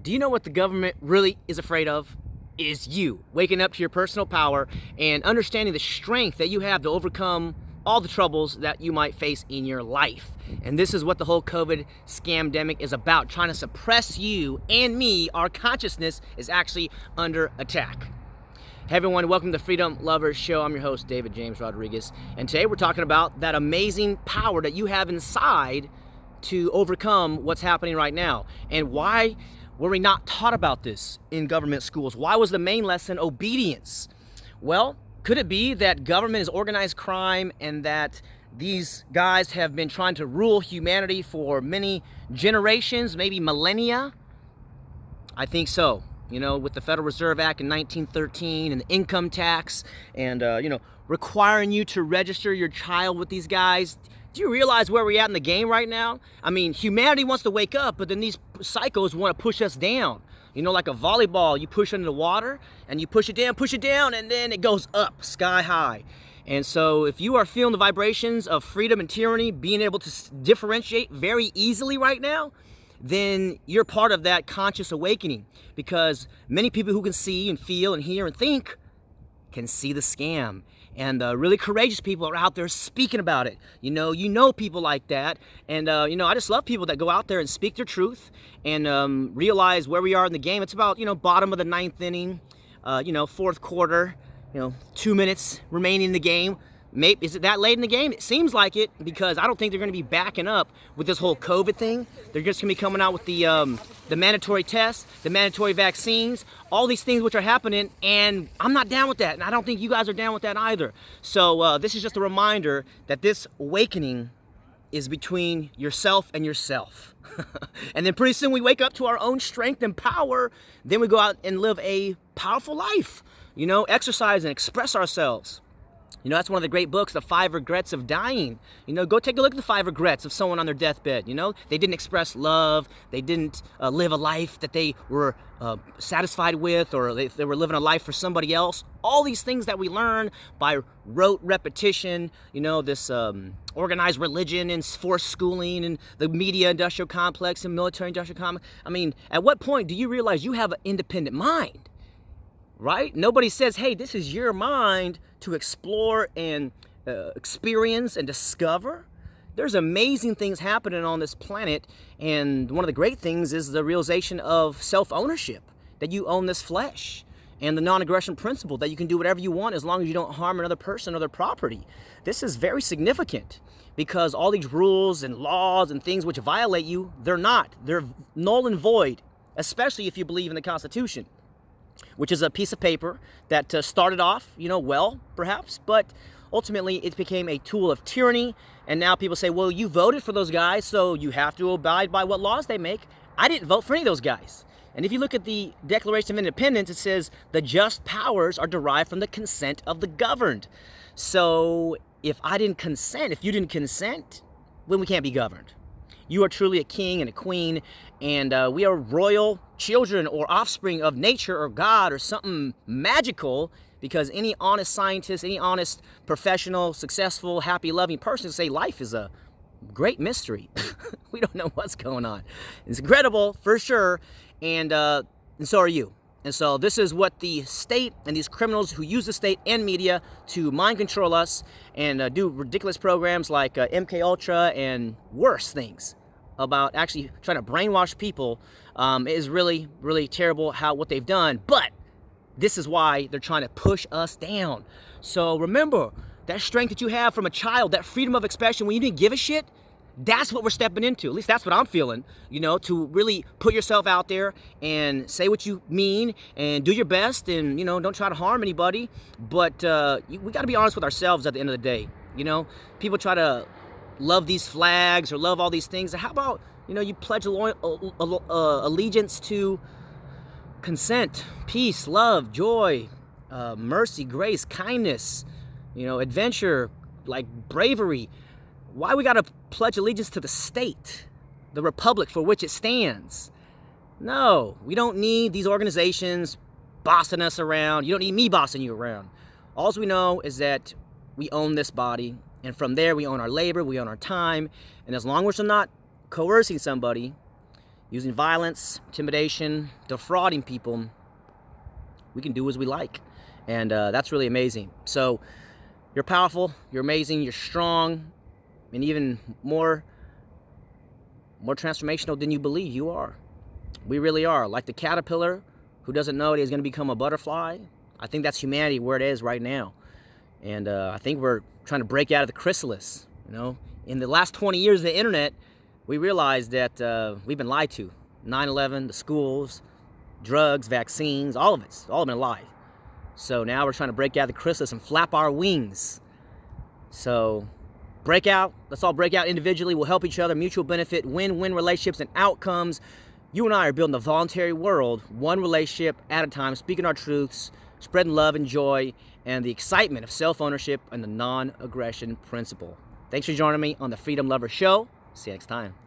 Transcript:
Do you know what the government really is afraid of? Is you waking up to your personal power and understanding the strength that you have to overcome all the troubles that you might face in your life. And this is what the whole COVID scamdemic is about, trying to suppress you and me. Our consciousness is actually under attack. Hey everyone, welcome to Freedom Lovers Show. I'm your host, David James Rodriguez, and today we're talking about that amazing power that you have inside to overcome what's happening right now. And why were we not taught about this in government schools? Why was the main lesson obedience? Well, could it be that government is organized crime and that these guys have been trying to rule humanity for many generations, maybe millennia? I think so. You know, with the Federal Reserve Act in 1913 and the income tax and, requiring you to register your child with these guys. Do you realize where we're at in the game right now? I mean, humanity wants to wake up, but then these psychos want to push us down. You know, like a volleyball, you push under the water and you push it down, and then it goes up sky high. And so if you are feeling the vibrations of freedom and tyranny, being able to differentiate very easily right now, then you're part of that conscious awakening, because many people who can see and feel and hear and think can see the scam. And really courageous people are out there speaking about it. You know people like that. And, I just love people that go out there and speak their truth and realize where we are in the game. It's about, bottom of the ninth inning, fourth quarter, 2 minutes remaining in the game. Maybe, is it that late in the game? It seems like it, because I don't think they're going to be backing up with this whole COVID thing. They're just going to be coming out with the mandatory tests, the mandatory vaccines, all these things which are happening, and I'm not down with that, and I don't think you guys are down with that either. So this is just a reminder that this awakening is between yourself and yourself. And then pretty soon we wake up to our own strength and power. Then we go out and live a powerful life, exercise and express ourselves. That's one of the great books, The 5 Regrets of Dying. Go take a look at the 5 regrets of someone on their deathbed. They didn't express love. They didn't live a life that they were satisfied with, or they were living a life for somebody else. All these things that we learn by rote repetition, this organized religion and forced schooling and the media industrial complex and military industrial complex. I mean, at what point do you realize you have an independent mind? Right? Nobody says, hey, this is your mind to explore and experience and discover. There's amazing things happening on this planet, and one of the great things is the realization of self-ownership, that you own this flesh, and the non-aggression principle, that you can do whatever you want as long as you don't harm another person or their property. This is very significant, because all these rules and laws and things which violate you, they're not. They're null and void, especially if you believe in the Constitution, which is a piece of paper that started off, well, perhaps, but ultimately it became a tool of tyranny. And now people say, well, you voted for those guys, so you have to abide by what laws they make. I didn't vote for any of those guys. And if you look at the Declaration of Independence, it says the just powers are derived from the consent of the governed. So if I didn't consent, if you didn't consent, then we can't be governed. You are truly a king and a queen, and we are royal children or offspring of nature or God or something magical, because any honest scientist, any honest professional, successful, happy, loving person say life is a great mystery. We don't know what's going on. It's incredible, for sure, and so are you. And so this is what the state and these criminals who use the state and media to mind control us and do ridiculous programs like MK Ultra and worse things about actually trying to brainwash people is really, really terrible what they've done. But this is why they're trying to push us down. So remember, that strength that you have from a child, that freedom of expression when you didn't give a shit, that's what we're stepping into. At least that's what I'm feeling, to really put yourself out there and say what you mean and do your best and, don't try to harm anybody. But we got to be honest with ourselves at the end of the day. People try to love these flags or love all these things. How about, you pledge allegiance to consent, peace, love, joy, mercy, grace, kindness, adventure, like bravery. Why we got to pledge allegiance to the state, the republic for which it stands? No, we don't need these organizations bossing us around. You don't need me bossing you around. All we know is that we own this body, and from there we own our labor, we own our time, and as long as we're not coercing somebody, using violence, intimidation, defrauding people, we can do as we like. And that's really amazing. So you're powerful, you're amazing, you're strong, and even more transformational than you believe you are. We really are. Like the caterpillar who doesn't know that he's going to become a butterfly. I think that's humanity where it is right now. And I think we're trying to break out of the chrysalis. You know, in the last 20 years of the internet, we realized that we've been lied to. 9/11, the schools, drugs, vaccines, all of it's all been a lie. So now we're trying to break out of the chrysalis and flap our wings. So break out. Let's all break out individually. We'll help each other, mutual benefit, win-win relationships and outcomes. You and I are building a voluntary world, one relationship at a time, speaking our truths, spreading love and joy, and the excitement of self-ownership and the non-aggression principle. Thanks for joining me on the Freedom Lover Show. See you next time.